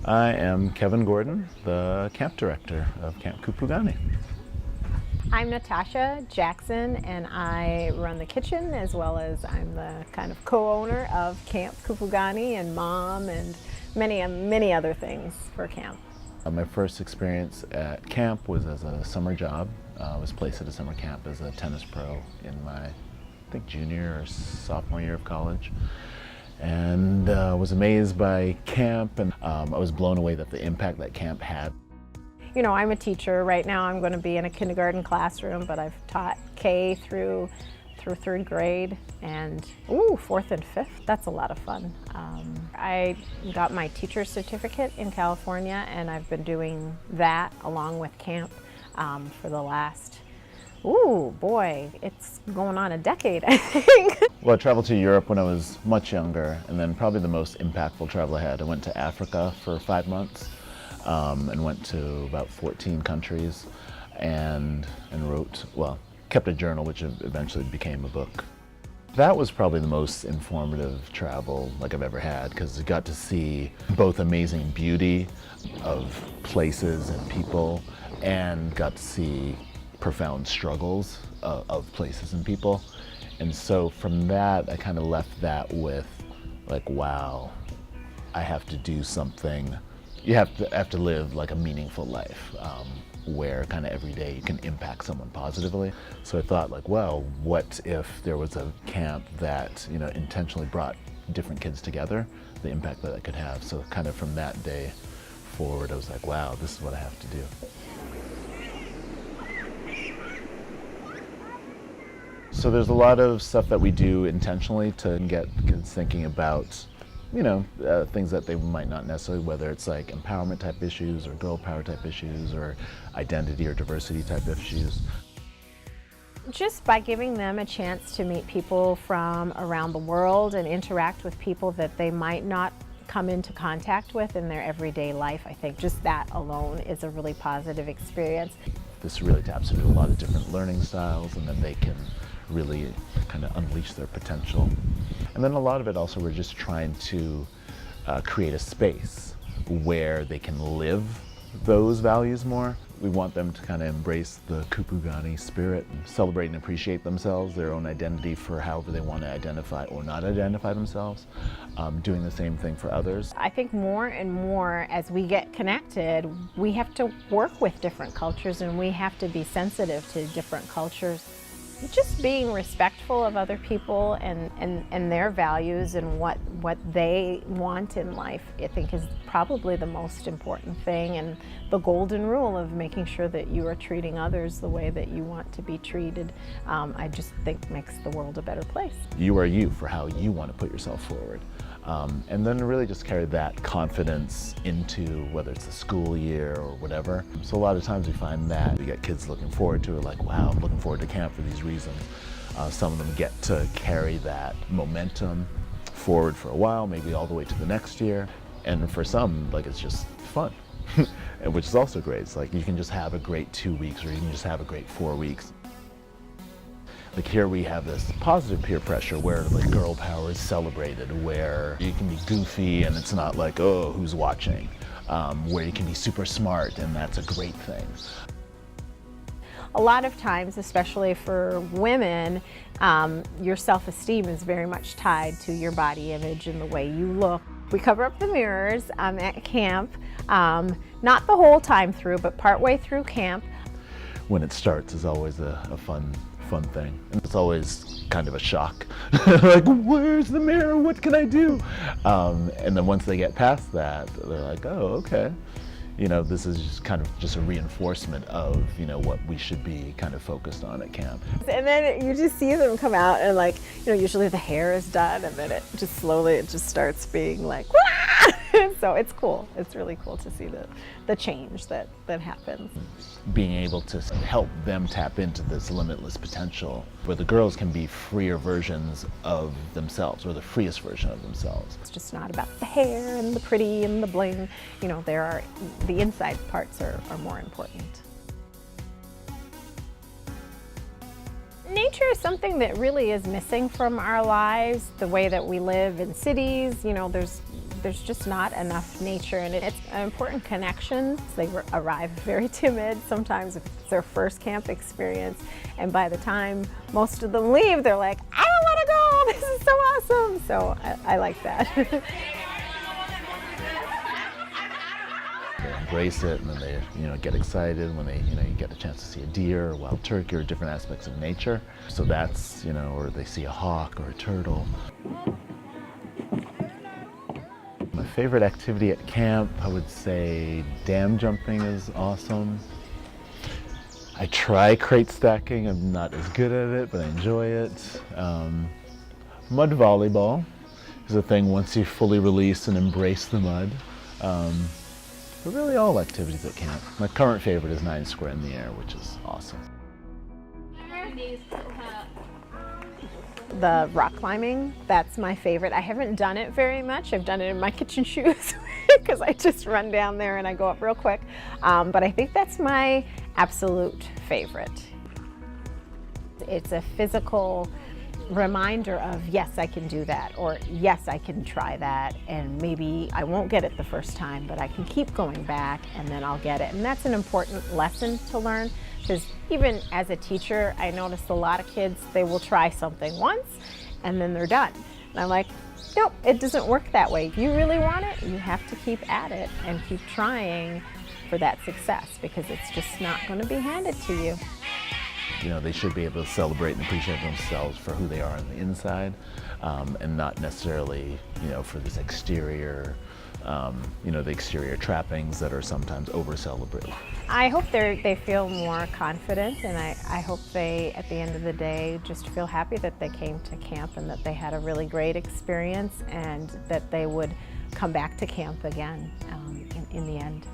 I am Kevin Gordon, the camp director of Camp Kupugani. I'm Natasha Jackson, and I run the kitchen as well as I'm the kind of co-owner of Camp Kupugani and mom and many other things for camp. My first experience at camp was as a summer job. I was placed at a summer camp as a tennis pro in my, I think, junior or sophomore year of college. And was amazed by camp, and I was blown away at the impact that camp had. You know, I'm a teacher. Right now I'm going to be in a kindergarten classroom, but I've taught K through third grade, and fourth and fifth. That's a lot of fun. I got my teacher's certificate in California, and I've been doing that along with camp for the last, it's going on a decade, I think. Well, I traveled to Europe when I was much younger, and then probably the most impactful travel I had, I went to Africa for 5 months and went to about 14 countries and wrote, kept a journal, which eventually became a book. That was probably the most informative travel I've ever had, because I got to see both amazing beauty of places and people, and got to see profound struggles of places and people. And so from that, I kind of left that with wow, I have to do something. You have to live a meaningful life where kind of every day you can impact someone positively. So I thought well, what if there was a camp that intentionally brought different kids together, the impact that could have. So kind of from that day forward, I was like, wow, this is what I have to do. So there's a lot of stuff that we do intentionally to get kids thinking about things that they might not necessarily, whether it's empowerment type issues or girl power type issues or identity or diversity type issues. Just by giving them a chance to meet people from around the world and interact with people that they might not come into contact with in their everyday life, I think just that alone is a really positive experience. This really taps into a lot of different learning styles, and then they can really kind of unleash their potential. And then a lot of it also, we're just trying to create a space where they can live those values more. We want them to kind of embrace the Kupugani spirit and celebrate and appreciate themselves, their own identity for however they want to identify or not identify themselves, doing the same thing for others. I think more and more as we get connected, we have to work with different cultures, and we have to be sensitive to different cultures. Just being respectful of other people and their values and what they want in life, I think, is probably the most important thing, and the golden rule of making sure that you are treating others the way that you want to be treated, I just think makes the world a better place. You are you for how you want to put yourself forward. And then really just carry that confidence into whether it's the school year or whatever. So a lot of times we find that we get kids looking forward to it, wow, I'm looking forward to camp for these reasons. Some of them get to carry that momentum forward for a while, maybe all the way to the next year. And for some, it's just fun, which is also great. It's you can just have a great 2 weeks, or you can just have a great 4 weeks. Here we have this positive peer pressure where girl power is celebrated, where you can be goofy and it's not oh, who's watching, where you can be super smart and that's a great thing. A lot of times, especially for women, your self-esteem is very much tied to your body image and the way you look. We cover up the mirrors at camp, not the whole time through, but partway through camp. When it starts is always a fun thing. And it's always kind of a shock. Where's the mirror? What can I do? And then once they get past that, they're oh, okay. This is just a reinforcement of, what we should be kind of focused on at camp. And then you just see them come out and usually the hair is done, and then it just starts being Wah! So it's cool. It's really cool to see the change that happens. Being able to help them tap into this limitless potential where the girls can be freer versions of themselves, or the freest version of themselves. It's just not about the hair and the pretty and the bling. The inside parts are more important. Nature is something that really is missing from our lives, the way that we live in cities. There's There's just not enough nature, and it's an important connection. They arrive very timid. Sometimes it's their first camp experience, and by the time most of them leave, they're like, I don't want to go, this is so awesome. So I like that. They embrace it, and then they get excited when they you get a chance to see a deer or wild turkey or different aspects of nature. So that's or they see a hawk or a turtle. My favorite activity at camp, I would say dam jumping is awesome. I try crate stacking. I'm not as good at it, but I enjoy it. Mud volleyball is a thing once you fully release and embrace the mud. But really all activities at camp. My current favorite is 9 square in the air, which is awesome. The rock climbing, that's my favorite. I haven't done it very much. I've done it in my kitchen shoes because I just run down there and I go up real quick. But I think that's my absolute favorite. It's a physical reminder of, yes, I can do that, or yes, I can try that, and maybe I won't get it the first time, but I can keep going back and then I'll get it. And that's an important lesson to learn, because even as a teacher, I notice a lot of kids, they will try something once and then they're done. And I'm like, nope, it doesn't work that way. If you really want it, you have to keep at it and keep trying for that success, because it's just not going to be handed to you. They should be able to celebrate and appreciate themselves for who they are on the inside, and not necessarily, for this exterior, the exterior trappings that are sometimes over-celebrated. I hope they feel more confident, and I hope they, at the end of the day, just feel happy that they came to camp and that they had a really great experience, and that they would come back to camp again in the end.